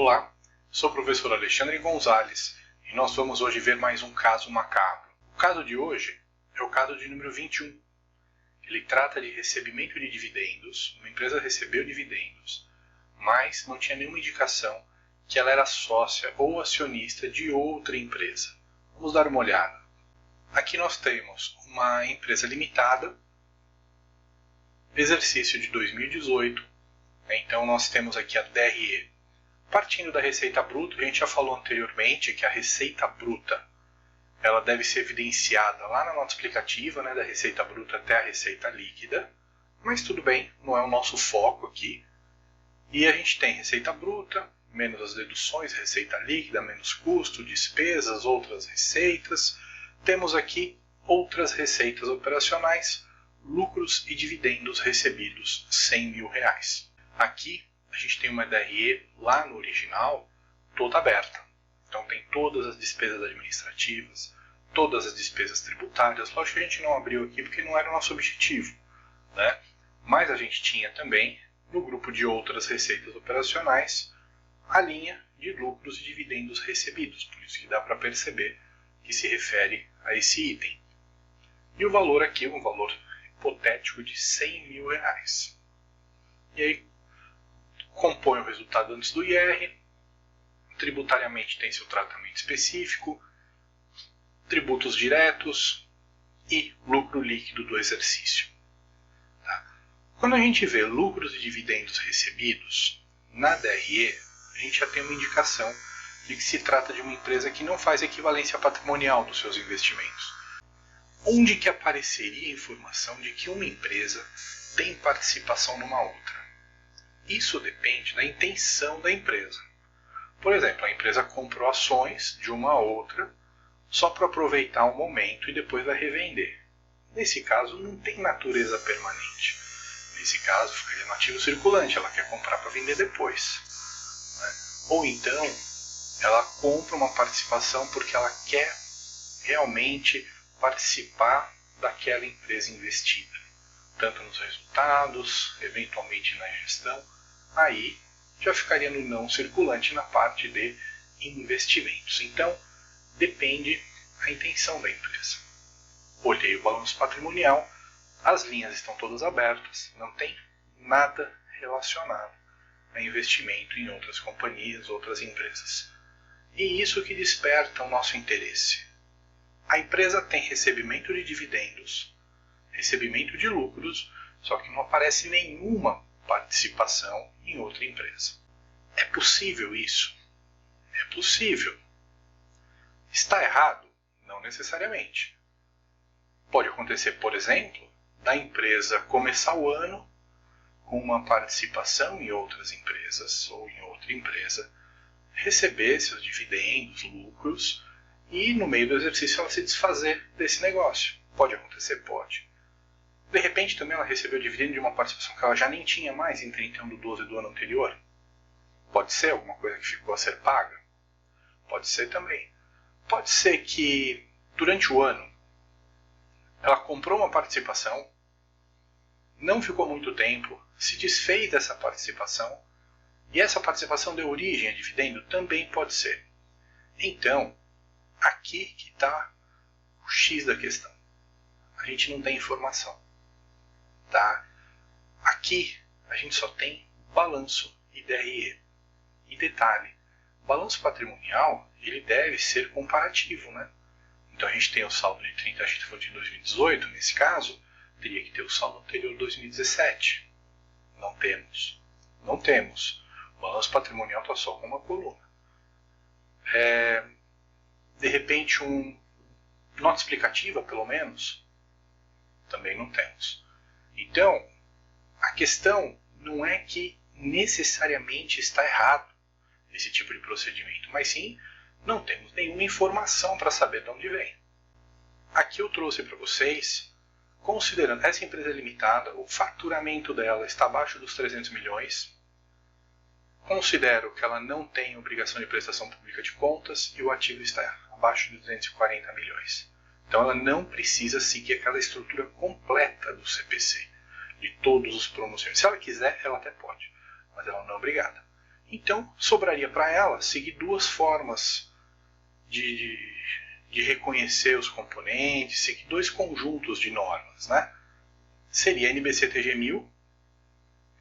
Olá, sou o professor Alexandre Gonzalez e nós vamos hoje ver mais um caso macabro. O caso de hoje é o caso de número 21. Ele trata de recebimento de dividendos. Uma empresa recebeu dividendos, mas não tinha nenhuma indicação que ela era sócia ou acionista de outra empresa. Vamos dar uma olhada. Aqui nós temos uma empresa limitada, exercício de 2018, então nós temos aqui a DRE. Partindo da receita bruta, a gente já falou anteriormente que a receita bruta ela deve ser evidenciada lá na nota explicativa, da receita bruta até a receita líquida, mas tudo bem, não é o nosso foco aqui. E a gente tem receita bruta, menos as deduções, receita líquida, menos custo, despesas, outras receitas. Temos aqui outras receitas operacionais, lucros e dividendos recebidos, R$100.000. Aqui a gente tem uma DRE lá no original toda aberta. Então tem todas as despesas administrativas, todas as despesas tributárias. Lógico que a gente não abriu aqui porque não era o nosso objetivo, Mas a gente tinha também, no grupo de outras receitas operacionais, a linha de lucros e dividendos recebidos. Por isso que dá para perceber que se refere a esse item. E o valor aqui é um valor hipotético de R$100.000. E aí compõe o resultado antes do IR, tributariamente tem seu tratamento específico, tributos diretos e lucro líquido do exercício. Quando a gente vê lucros e dividendos recebidos, na DRE, a gente já tem uma indicação de que se trata de uma empresa que não faz equivalência patrimonial dos seus investimentos. Onde que apareceria a informação de que uma empresa tem participação numa outra? Isso depende da intenção da empresa. Por exemplo, a empresa comprou ações de uma outra só para aproveitar um momento e depois vai revender. Nesse caso, não tem natureza permanente. Nesse caso, ficaria no ativo circulante, ela quer comprar para vender depois. Ou então, ela compra uma participação porque ela quer realmente participar daquela empresa investida, tanto nos resultados, eventualmente na gestão. Aí já ficaria no não circulante na parte de investimentos. Então, depende da intenção da empresa. Olhei o balanço patrimonial, as linhas estão todas abertas, não tem nada relacionado a investimento em outras companhias, outras empresas. E isso que desperta o nosso interesse. A empresa tem recebimento de dividendos, recebimento de lucros, só que não aparece nenhuma participação em outra empresa. É possível isso? É possível. Está errado? Não necessariamente. Pode acontecer, por exemplo, da empresa começar o ano com uma participação em outras empresas ou em outra empresa, receber seus dividendos, lucros, e no meio do exercício ela se desfazer desse negócio. Pode acontecer? Pode. De repente também ela recebeu dividendo de uma participação que ela já nem tinha mais em 31/12 do ano anterior. Pode ser alguma coisa que ficou a ser paga? Pode ser também. Pode ser que durante o ano ela comprou uma participação, não ficou muito tempo, se desfez dessa participação e essa participação deu origem a dividendo? Também pode ser. Então, aqui que está o X da questão. A gente não tem informação. Aqui a gente só tem balanço e DRE. E detalhe, balanço patrimonial ele deve ser comparativo, Então a gente tem o saldo de 30, a gente for de 2018, nesse caso, teria que ter o saldo anterior de 2017. Não temos. Não temos. O balanço patrimonial está só com uma coluna. De repente, nota explicativa, pelo menos, também não temos. Então, a questão não é que necessariamente está errado esse tipo de procedimento, mas sim, não temos nenhuma informação para saber de onde vem. Aqui eu trouxe para vocês, considerando essa empresa limitada, o faturamento dela está abaixo dos 300 milhões, considero que ela não tem obrigação de prestação pública de contas e o ativo está abaixo de 240 milhões. Então ela não precisa seguir aquela estrutura completa do CPC, de todos os pronunciamentos. Se ela quiser, ela até pode, mas ela não é obrigada. Então, sobraria para ela seguir duas formas de reconhecer os componentes, seguir dois conjuntos de normas, né? Seria a NBC-TG1000,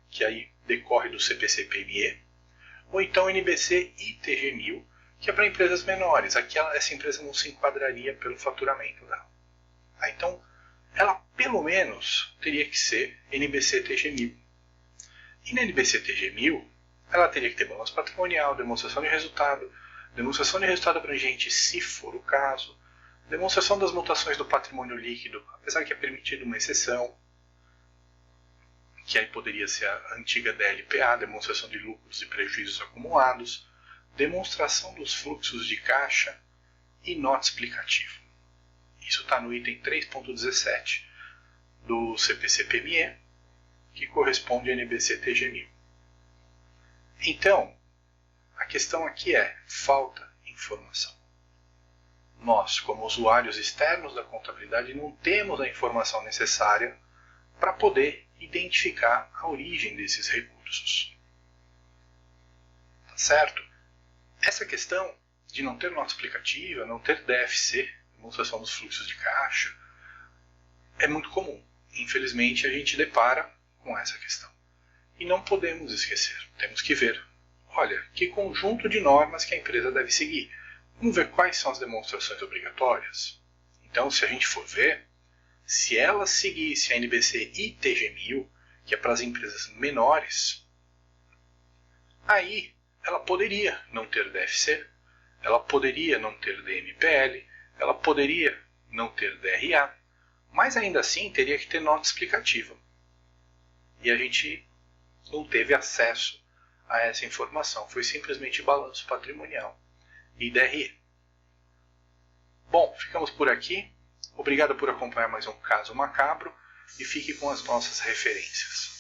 que aí decorre do CPC-PME, ou então a NBC-ITG1000, que é para empresas menores. Aqui essa empresa não se enquadraria pelo faturamento dela. Então, ela pelo menos teria que ser NBC-TG1000. E na NBC-TG1000, ela teria que ter balanço patrimonial, demonstração de resultado abrangente, se for o caso, demonstração das mutações do patrimônio líquido, apesar que é permitido uma exceção, que aí poderia ser a antiga DLPA, demonstração de lucros e prejuízos acumulados, demonstração dos fluxos de caixa e nota explicativa. Isso está no item 3.17 do CPC-PME, que corresponde à NBC-TG1000. Então, a questão aqui é, falta informação. Nós, como usuários externos da contabilidade, não temos a informação necessária para poder identificar a origem desses recursos. Tá certo? Essa questão de não ter nota explicativa, não ter DFC, demonstração dos fluxos de caixa, é muito comum. Infelizmente, a gente depara com essa questão. E não podemos esquecer, temos que ver. Olha, que conjunto de normas que a empresa deve seguir. Vamos ver quais são as demonstrações obrigatórias. Então, se a gente for ver, se ela seguisse a NBC-ITG1000, que é para as empresas menores, aí ela poderia não ter DFC, ela poderia não ter DMPL, ela poderia não ter DRA, mas ainda assim teria que ter nota explicativa. E a gente não teve acesso a essa informação, foi simplesmente balanço patrimonial e DRE. Bom, ficamos por aqui. Obrigado por acompanhar mais um Caso Macabro e fique com as nossas referências.